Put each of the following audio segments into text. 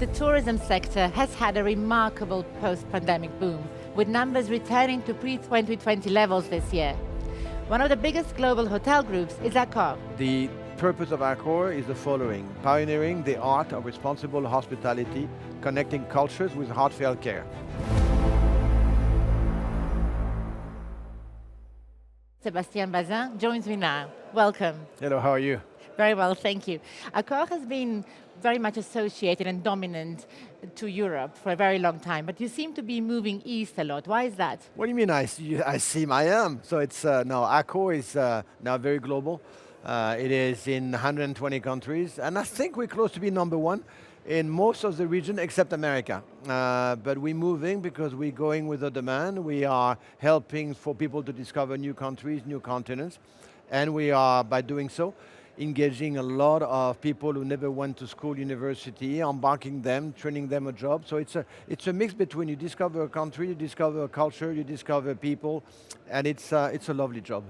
The tourism sector has had a remarkable post-pandemic boom, with numbers returning to pre-2020 levels this year. One of the biggest global hotel groups is Accor. The purpose of Accor is the following: pioneering the art of responsible hospitality, connecting cultures with heartfelt care. Sebastien Bazin joins me now. Welcome. Hello, how are you? Very well, thank you. Accor has been very much associated and dominant to Europe for a very long time, but you seem to be moving east a lot. Why is that? What do you mean I seem I am? So it's, no, Accor is now very global. It is in 120 countries, and I think we're close to be number one in most of the region except America. But we're moving because we're going with the demand. We are helping for people to discover new countries, new continents, and we are, by doing so, engaging a lot of people who never went to school, university, embarking them, training them a job. So it's a mix between you discover a country, you discover a culture, you discover people, and it's a lovely job.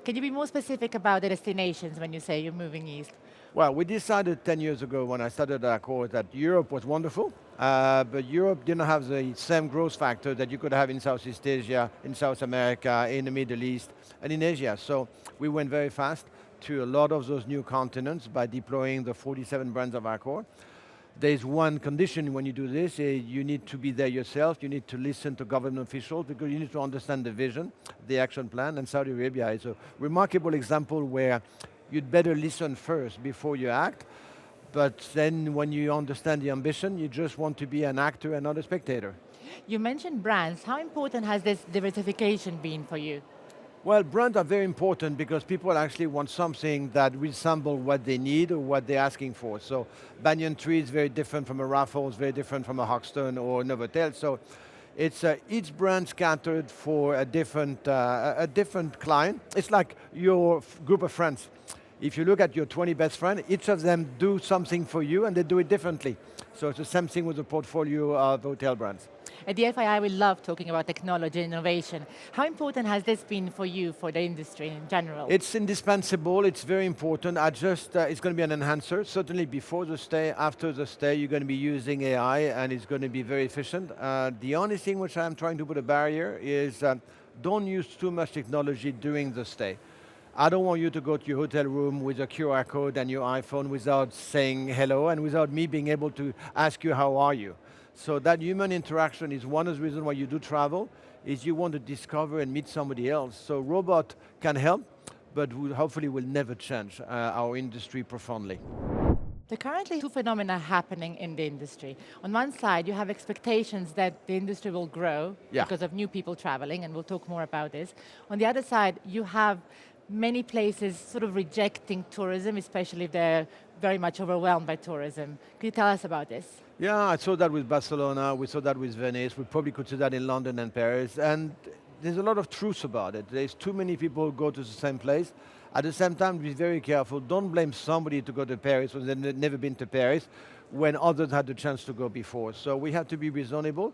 Can you be more specific about the destinations when you say you're moving east? Well, we decided 10 years ago when I started Accor that Europe was wonderful, but Europe didn't have the same growth factor that you could have in Southeast Asia, in South America, in the Middle East, and in Asia. So we went very fast to a lot of those new continents by deploying the 47 brands of Accor. There's one condition when you do this, you need to be there yourself, you need to listen to government officials because you need to understand the vision, the action plan, and Saudi Arabia is a remarkable example where you'd better listen first before you act, but then when you understand the ambition, you just want to be an actor and not a spectator. You mentioned brands. How important has this diversification been for you? Well, brands are very important because people actually want something that resembles what they need or what they're asking for. So Banyan Tree is very different from a Raffles, very different from a Hoxton or a Novotel. So it's each brand scattered for a different client. It's like your group of friends. If you look at your 20 best friends, each of them do something for you and they do it differently. So it's the same thing with the portfolio of hotel brands. At the FII, we love talking about technology and innovation. How important has this been for you, for the industry in general? It's indispensable, it's very important. It's going to be an enhancer, certainly before the stay, after the stay, you're going to be using AI and it's going to be very efficient. The only thing which I'm trying to put a barrier is don't use too much technology during the stay. I don't want you to go to your hotel room with a QR code and your iPhone without saying hello and without me being able to ask you how are you. So that human interaction is one of the reasons why you do travel, is you want to discover and meet somebody else. So robot can help, but hopefully will never change our industry profoundly. There are currently two phenomena happening in the industry. On one side, you have expectations that the industry will grow because of new people traveling, and we'll talk more about this. On the other side, you have many places sort of rejecting tourism, especially if they're very much overwhelmed by tourism. Can you tell us about this? Yeah, I saw that with Barcelona, we saw that with Venice, we probably could see that in London and Paris, and there's a lot of truth about it. There's too many people who go to the same place. At the same time, be very careful. Don't blame somebody to go to Paris when they've never been to Paris, when others had the chance to go before. So we have to be reasonable.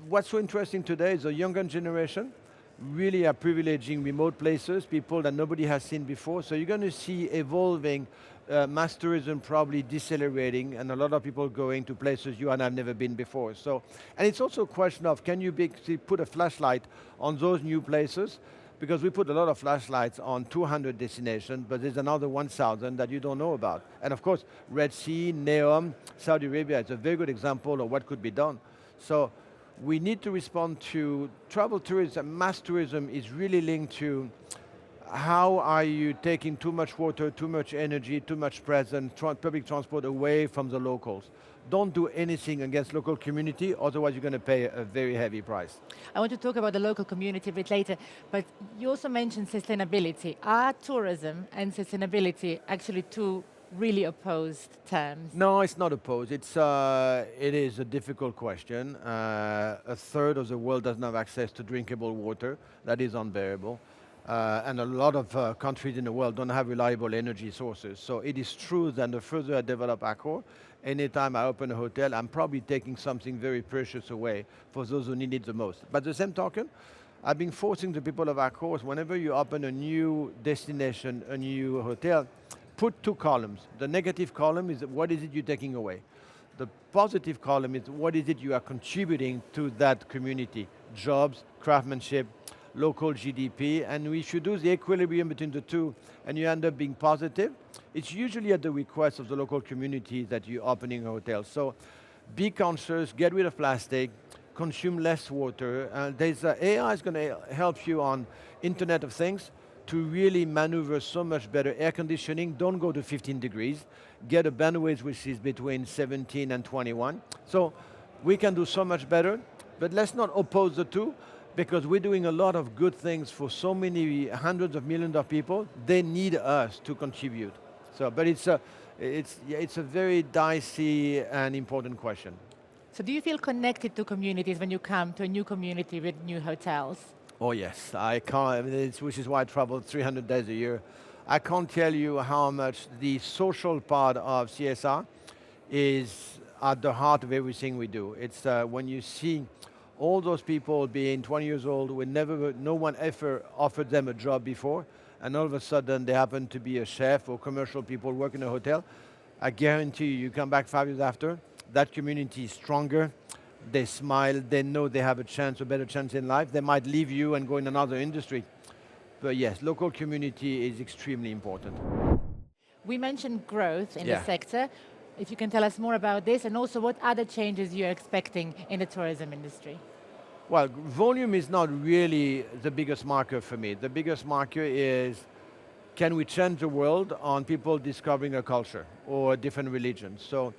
What's so interesting today is the younger generation really are privileging remote places, people that nobody has seen before. So you're going to see evolving mass tourism probably decelerating and a lot of people going to places you and I've never been before. So, and it's also a question of can you put a flashlight on those new places? Because we put a lot of flashlights on 200 destinations, but there's another 1,000 that you don't know about. And of course, Red Sea, Neom, Saudi Arabia, it's a very good example of what could be done. So we need to respond to travel tourism. Mass tourism is really linked to how are you taking too much water, too much energy, too much presence, public transport away from the locals. Don't do anything against local community, otherwise you're going to pay a very heavy price. I want to talk about the local community a bit later, but you also mentioned sustainability. Are tourism and sustainability actually two really opposed terms? No, it's not opposed. It is a difficult question. A third of the world doesn't have access to drinkable water. That is unbearable. And a lot of countries in the world don't have reliable energy sources. So it is true that the further I develop Accor, anytime I open a hotel, I'm probably taking something very precious away for those who need it the most. But the same token, I've been forcing the people of Accor, whenever you open a new destination, a new hotel, put two columns. The negative column is what is it you're taking away? The positive column is what is it you are contributing to that community? Jobs, craftsmanship, local GDP, and we should do the equilibrium between the two, and you end up being positive. It's usually at the request of the local community that you're opening a hotel. So be conscious, get rid of plastic, consume less water. AI is going to help you on Internet of Things to really maneuver so much better. Air conditioning, don't go to 15 degrees. Get a bandwidth which is between 17 and 21. So we can do so much better, but let's not oppose the two, because we're doing a lot of good things for so many hundreds of millions of people. They need us to contribute. So, but it's a very dicey and important question. So do you feel connected to communities when you come to a new community with new hotels? Oh yes, I can't, which is why I travel 300 days a year. I can't tell you how much the social part of CSR is at the heart of everything we do. It's when you see all those people being 20 years old, no one ever offered them a job before, and all of a sudden they happen to be a chef or commercial people work in a hotel. I guarantee you come back 5 years after, that community is stronger, they smile, they know they have a better chance in life. They might leave you and go in another industry. But yes, local community is extremely important. We mentioned growth in the sector. If you can tell us more about this, and also what other changes you're expecting in the tourism industry. Well, volume is not really the biggest marker for me. The biggest marker is, can we change the world on people discovering a culture or a different religion? So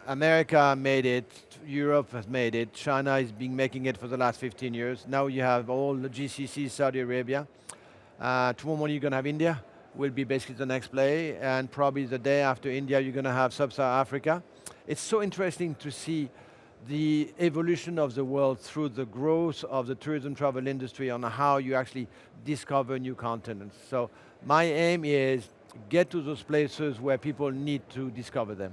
America made it, Europe has made it, China has been making it for the last 15 years. Now you have all the GCC, Saudi Arabia. Tomorrow morning you're going to have India, will be basically the next play, and probably the day after India you're going to have Sub-Saharan Africa. It's so interesting to see the evolution of the world through the growth of the tourism travel industry on how you actually discover new continents. So my aim is get to those places where people need to discover them.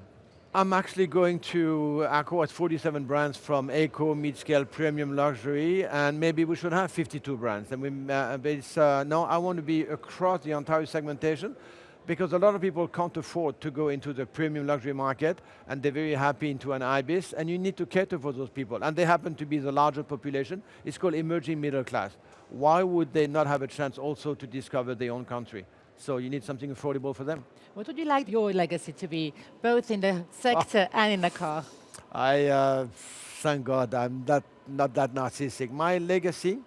I'm actually going to Accor at 47 brands, from eco, mid-scale, premium, luxury, and maybe we should have 52 brands. And no, I want to be across the entire segmentation, because a lot of people can't afford to go into the premium luxury market, and they're very happy into an Ibis, and you need to cater for those people. And they happen to be the larger population. It's called emerging middle class. Why would they not have a chance also to discover their own country? So you need something affordable for them. What would you like your legacy to be, both in the sector and in Accor? Thank God, I'm not that narcissistic. My legacy,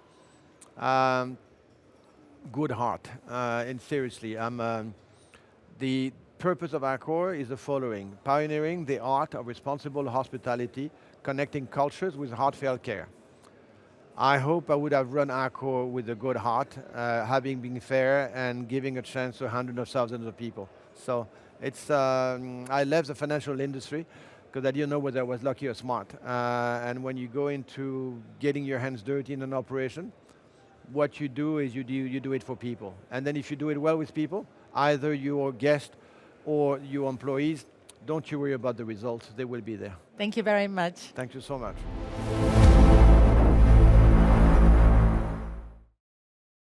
good heart, and seriously, the purpose of Accor is the following: pioneering the art of responsible hospitality, connecting cultures with heartfelt care. I hope I would have run Accor with a good heart, having been fair and giving a chance to hundreds of thousands of people. So I left the financial industry because I didn't know whether I was lucky or smart. And when you go into getting your hands dirty in an operation, what you do is you do it for people. And then if you do it well with people, either your guests or your employees, don't you worry about the results, they will be there. Thank you very much. Thank you so much.